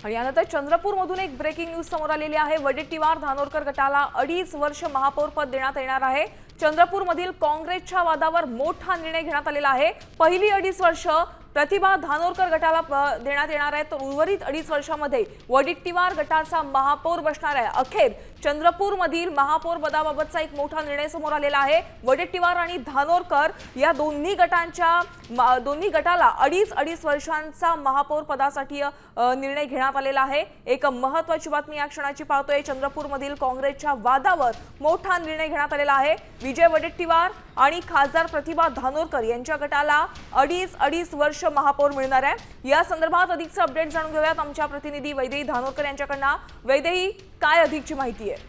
आणि यानंतर चंद्रपूरमधून एक ब्रेकिंग न्यूज समोर आलेली आहे। वडेट्टीवार धानोरकर गटाला 2.5 वर्ष महापौर पद देण्यात येणार आहे। चंद्रपूरमधील काँग्रेसच्या वादावर मोठा निर्णय घेण्यात आलेला आहे। पहिली 2.5 वर्ष प्रतिभा धानोरकर गटाला देण्यात येणार आहे, तर उर्वरित 2.5 वर्षांमध्ये वडेट्टीवार गटाचा महापौर बसणार आहे। अखेर चंद्रपूरमधील महापौर पदाबाबतचा एक मोठा निर्णय समोर आलेला आहे। वडेट्टीवार आणि धानोरकर या दोन्ही गटाला 2.5 वर्षांचा महापौर पदासाठी निर्णय घेण्यात आलेला आहे। एक महत्त्वाची बातमी या क्षणाची पाहतोय। चंद्रपूरमधील काँग्रेसच्या वादावर मोठा निर्णय घेण्यात आलेला आहे। विजय वडेट्टीवार आणि खासदार प्रतिभा धानोरकर यांच्या गटाला 2.5 वर्ष महापौर मिळणार आहे। या संदर्भात अधिकचे अपडेट जाणून घेऊयात आमच्या प्रतिनिधी वैदेही धानोरकर यांच्याकडून। वैदेही, काय अधिकची माहिती आहे?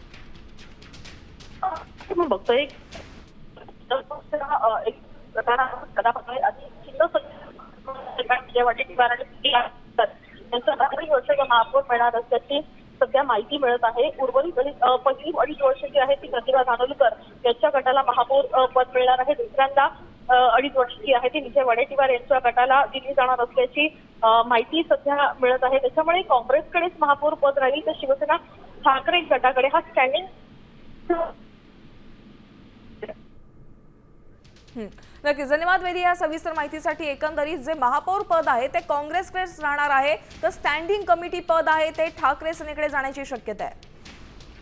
मी बघतोय महापौर मिळणार असल्याची सध्या माहिती मिळत आहे। उर्वरित पहिली 2.5 वर्ष जी आहे ती प्रतिभा धानोरकर यांच्या गटाला महापौर पद मिळणार आहे। दुसऱ्यांदा 2.5 वर्ष जी आहे ती विजय वडेट्टीवार यांच्या गटाला दिली जाणार असल्याची माहिती सध्या मिळत आहे। त्याच्यामुळे काँग्रेसकडेच महापौर पद राहील, तर शिवसेना ठाकरे गटाकडे हा स्टँडिंग नक्कीच धन्यवाद वैदी या सविस्तर माहितीसाठी। एकंदरीत जे महापौर पद आहे ते काँग्रेसकडेच राहणार आहे, तर स्टँडिंग कमिटी पद आहे ते ठाकरे सेनेकडे जाण्याची शक्यता आहे।